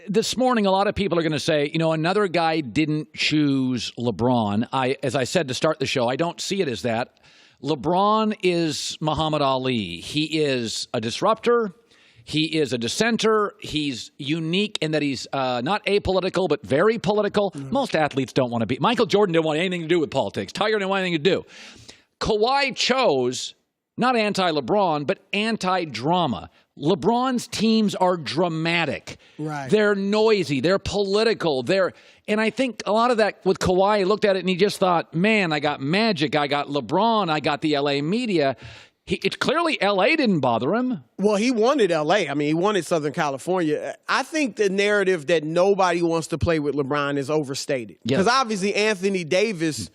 this morning, a lot of people are going to say, another guy didn't choose LeBron. As I said to start the show, I don't see it as that. LeBron is Muhammad Ali. He is a disruptor. He is a dissenter. He's unique in that he's not apolitical, but very political. Mm-hmm. Most athletes don't want to be. Michael Jordan didn't want anything to do with politics. Tiger didn't want anything to do. Kawhi chose not anti-LeBron, but anti-drama. LeBron's teams are dramatic. Right. They're noisy. They're political. And I think a lot of that with Kawhi, he looked at it and he just thought, man, I got Magic. I got LeBron. I got the LA media. It's clearly L.A. didn't bother him. Well, he wanted L.A. I mean, he wanted Southern California. I think the narrative that nobody wants to play with LeBron is overstated. Because obviously Anthony Davis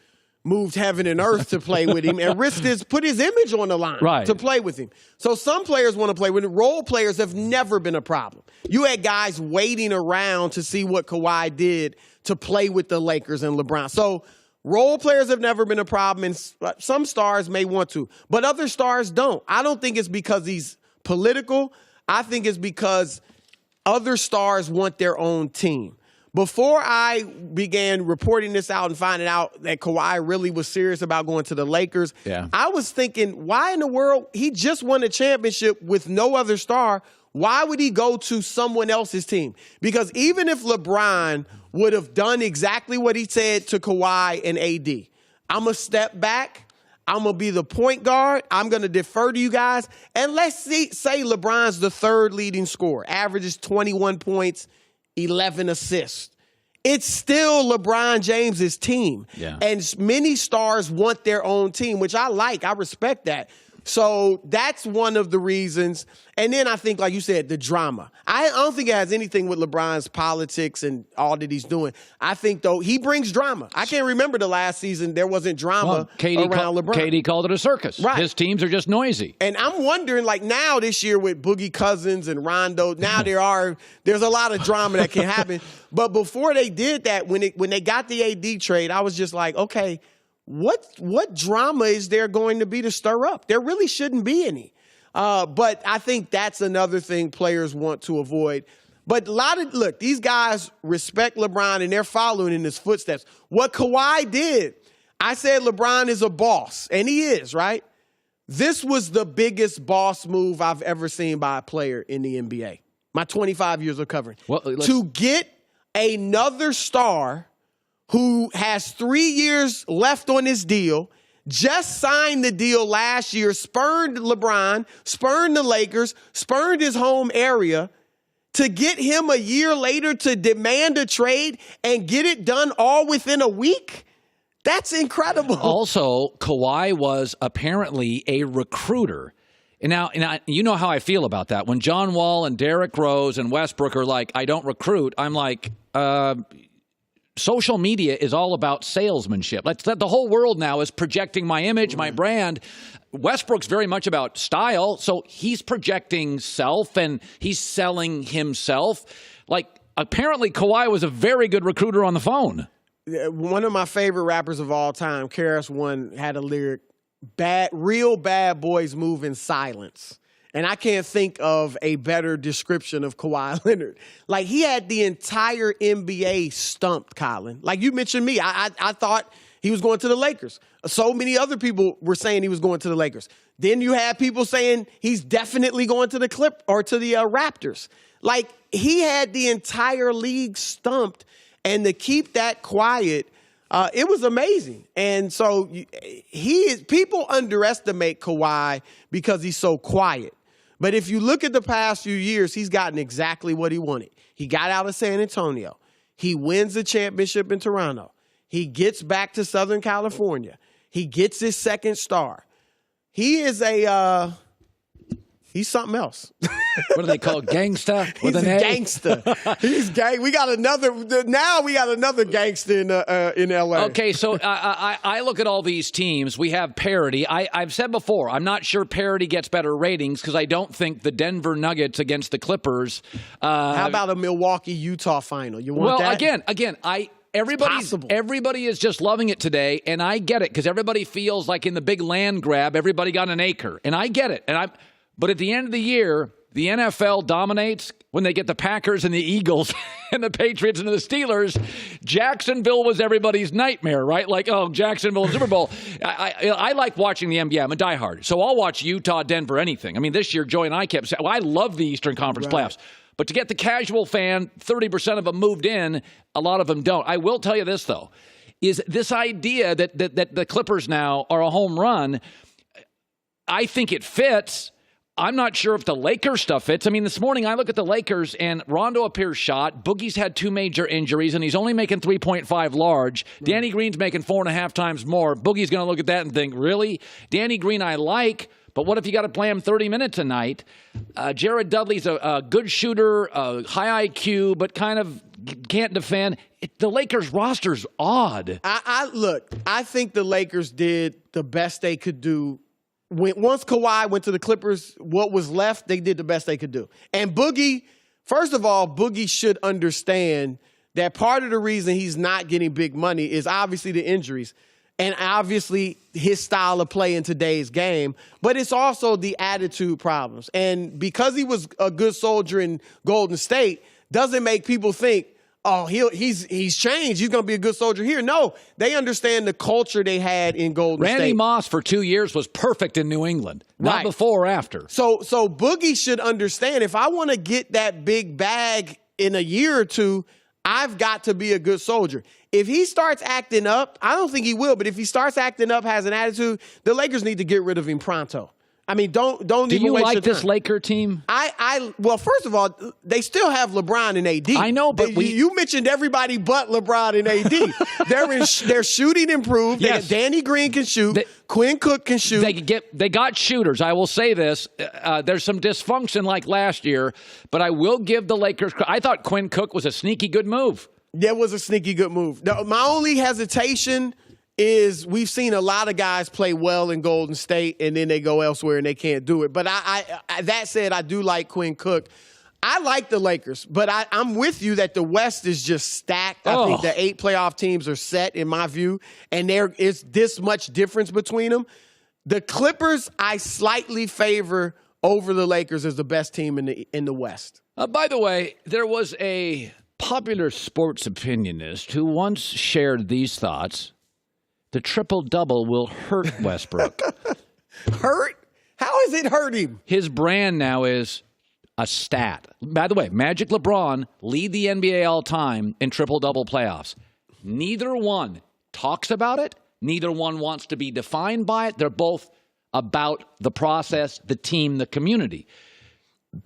moved heaven and earth to play with him and put his image on the line to play with him. So some players want to play with him. Role players have never been a problem. You had guys waiting around to see what Kawhi did to play with the Lakers and LeBron. So role players have never been a problem, and some stars may want to, but other stars don't. I don't think it's because he's political. I think it's because other stars want their own team. Before I began reporting this out and finding out that Kawhi really was serious about going to the Lakers, I was thinking, why in the world? He just won a championship with no other star. Why would he go to someone else's team? Because even if LeBron would have done exactly what he said to Kawhi and AD, I'm going to step back. I'm going to be the point guard. I'm going to defer to you guys. And let's say LeBron's the third leading scorer, averages 21 points, 11 assists. It's still LeBron James's team. Yeah. And many stars want their own team, which I like. I respect that. So that's one of the reasons. And then I think, like you said, the drama. I don't think it has anything with LeBron's politics and all that he's doing. I think, though, he brings drama. I can't remember the last season there wasn't drama around LeBron. KD called it a circus. Right. His teams are just noisy. And I'm wondering, like now this year with Boogie Cousins and Rondo, now there's a lot of drama that can happen. But before they did that, when they got the AD trade, I was just like, okay, what drama is there going to be to stir up? There really shouldn't be any. But I think that's another thing players want to avoid. But look, these guys respect LeBron and they're following in his footsteps. What Kawhi did, I said LeBron is a boss, and he is, right? This was the biggest boss move I've ever seen by a player in the NBA. My 25 years of covering. Well, to get another star who has 3 years left on his deal, just signed the deal last year, spurned LeBron, spurned the Lakers, spurned his home area, to get him a year later to demand a trade and get it done all within a week? That's incredible. Also, Kawhi was apparently a recruiter. And now, you know how I feel about that. When John Wall and Derrick Rose and Westbrook are like, I don't recruit, I'm like, social media is all about salesmanship. The whole world now is projecting my image, my brand. Westbrook's very much about style, so he's projecting self and he's selling himself. Like, apparently Kawhi was a very good recruiter on the phone. One of my favorite rappers of all time, KRS-One, had a lyric, real bad boys move in silence. And I can't think of a better description of Kawhi Leonard. Like, he had the entire NBA stumped, Colin. Like you mentioned me, I thought he was going to the Lakers. So many other people were saying he was going to the Lakers. Then you had people saying he's definitely going to the Raptors. Like, he had the entire league stumped, and to keep that quiet, it was amazing. And so people underestimate Kawhi because he's so quiet. But if you look at the past few years, he's gotten exactly what he wanted. He got out of San Antonio. He wins the championship in Toronto. He gets back to Southern California. He gets his second star. He is he's something else. What do they call gangster? He's a gangster. He's gang. We got another gangster in LA. Okay, so I look at all these teams. We have parity. I've said before, I'm not sure parity gets better ratings because I don't think the Denver Nuggets against the Clippers. How about a Milwaukee-Utah final? You want that? Well, again, everybody is just loving it today, and I get it because everybody feels like in the big land grab, everybody got an acre, and I get it. But at the end of the year, the NFL dominates when they get the Packers and the Eagles and the Patriots and the Steelers. Jacksonville was everybody's nightmare, right? Like, oh, Jacksonville Super Bowl. I like watching the NBA. I'm a diehard. So I'll watch Utah, Denver, anything. I mean, this year, Joey and I kept saying, well, I love the Eastern Conference playoffs. But to get the casual fan, 30% of them moved in, a lot of them don't. I will tell you this, though, is this idea that the Clippers now are a home run, I think it fits. I'm not sure if the Lakers stuff fits. I mean, this morning I look at the Lakers and Rondo appears shot. Boogie's had 2 major injuries and he's only making 3.5 large. Danny Green's making 4.5 times more. Boogie's going to look at that and think, really? Danny Green I like, but what if you got to play him 30 minutes a night? Jared Dudley's a good shooter, high IQ, but kind of can't defend. The Lakers roster's odd. I think the Lakers did the best they could do. Once Kawhi went to the Clippers, what was left, they did the best they could do. And Boogie, first of all, Boogie should understand that part of the reason he's not getting big money is obviously the injuries and obviously his style of play in today's game, but it's also the attitude problems. And because he was a good soldier in Golden State doesn't make people think, oh, he's changed. He's going to be a good soldier here. No, they understand the culture they had in Golden State. Randy Moss for 2 years was perfect in New England, not before or after. So Boogie should understand, if I want to get that big bag in a year or two, I've got to be a good soldier. If he starts acting up, I don't think he will, but if he starts acting up, has an attitude, the Lakers need to get rid of him pronto. I mean, don't even waste your time. Do you like this Laker team? Well, first of all, they still have LeBron and AD. I know, but you mentioned everybody but LeBron and AD. They're shooting improved. Yes. Danny Green can shoot. Quinn Cook can shoot. They got shooters. I will say this. There's some dysfunction like last year, but I will give the Lakers. I thought Quinn Cook was a sneaky good move. That was a sneaky good move. My only hesitation is we've seen a lot of guys play well in Golden State and then they go elsewhere and they can't do it. But that said, I do like Quinn Cook. I like the Lakers, but I'm with you that the West is just stacked. I think the 8 playoff teams are set in my view, and there is this much difference between them. The Clippers, I slightly favor over the Lakers as the best team in the West. By the way, there was a popular sports opinionist who once shared these thoughts. The triple-double will hurt Westbrook. Hurt? How is it hurt him? His brand now is a stat. By the way, Magic LeBron lead the NBA all time in triple-double playoffs. Neither one talks about it. Neither one wants to be defined by it. They're both about the process, the team, the community.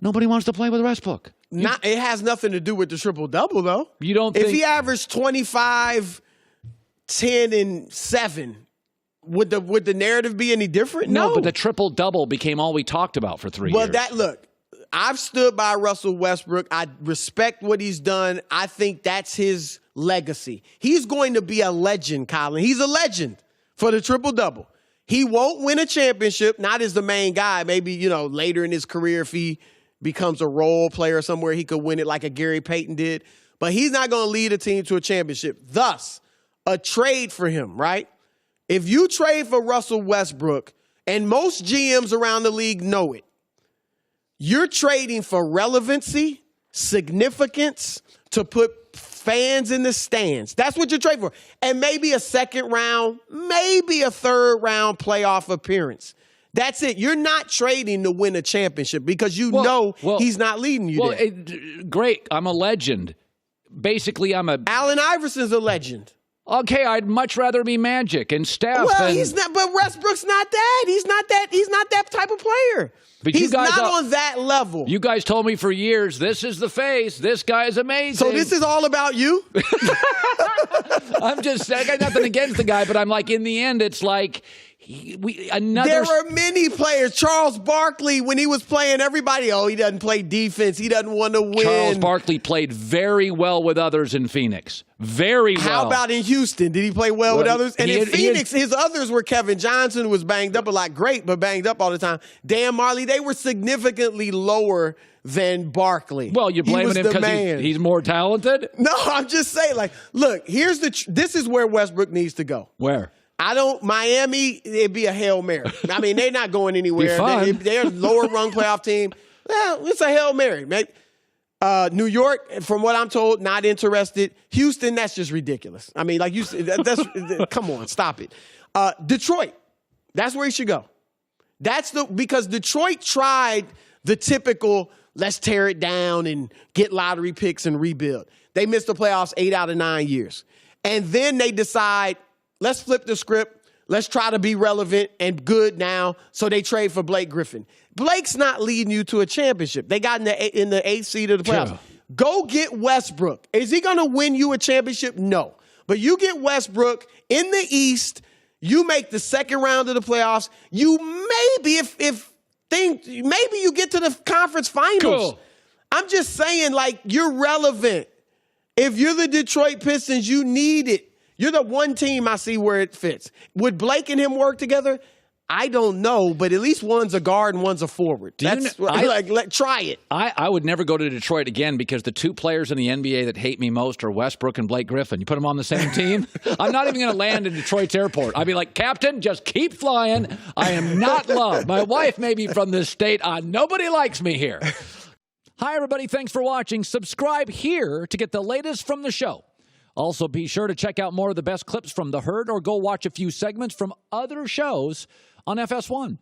Nobody wants to play with Westbrook. It has nothing to do with the triple-double, though. You don't think... If he averaged 25... 10 and 7. Would the narrative be any different? No, but the triple-double became all we talked about for 3 years. Well, look, I've stood by Russell Westbrook. I respect what he's done. I think that's his legacy. He's going to be a legend, Colin. He's a legend for the triple-double. He won't win a championship, not as the main guy. Maybe, later in his career, if he becomes a role player somewhere, he could win it like a Gary Payton did. But he's not going to lead a team to a championship. Thus, a trade for him, right? If you trade for Russell Westbrook, and most GMs around the league know it, you're trading for relevancy, significance, to put fans in the stands. That's what you're trading for. And maybe a second round, maybe a third round playoff appearance. That's it. You're not trading to win a championship because know he's not leading you there. Great. I'm a legend. Basically, Allen Iverson's a legend. Okay, I'd much rather be Magic and Steph. Well, he's not. But Westbrook's not that. He's not that type of player. But he's not on that level. You guys told me for years, this is the face. This guy is amazing. So this is all about you? I'm just saying, I got nothing against the guy, but I'm like, in the end, it's like there were many players. Charles Barkley, when he was playing, everybody, he doesn't play defense. He doesn't want to win. Charles Barkley played very well with others in Phoenix. Very well. How about in Houston? Did he play well with others? And in Phoenix, his others were Kevin Johnson, who was banged up a lot. Great, but banged up all the time. Dan Marley, they were significantly lower than Barkley. Well, you're blaming him because he's more talented? No, I'm just saying, look, this is where Westbrook needs to go. Where? Miami, it'd be a Hail Mary. I mean, they're not going anywhere. They're a lower rung playoff team. Well, it's a Hail Mary, man. New York, from what I'm told, not interested. Houston, that's just ridiculous. I mean, like you said, come on, stop it. Detroit, that's where he should go. Because Detroit tried the typical, let's tear it down and get lottery picks and rebuild. They missed the playoffs 8 out of 9 years. And then they decide, let's flip the script. Let's try to be relevant and good now. So they trade for Blake Griffin. Blake's not leading you to a championship. They got in the 8th seed of the playoffs. True. Go get Westbrook. Is he going to win you a championship? No. But you get Westbrook in the East. You make the second round of the playoffs. You maybe, maybe you get to the conference finals. Cool. I'm just saying, like, you're relevant. If you're the Detroit Pistons, you need it. You're the one team I see where it fits. Would Blake and him work together? I don't know, but at least one's a guard and one's a forward. Try it. I would never go to Detroit again because the two players in the NBA that hate me most are Westbrook and Blake Griffin. You put them on the same team, I'm not even going to land in Detroit's airport. I'd be like, Captain, just keep flying. I am not loved. My wife may be from this state. Nobody likes me here. Hi, everybody. Thanks for watching. Subscribe here to get the latest from the show. Also, be sure to check out more of the best clips from The Herd or go watch a few segments from other shows on FS1.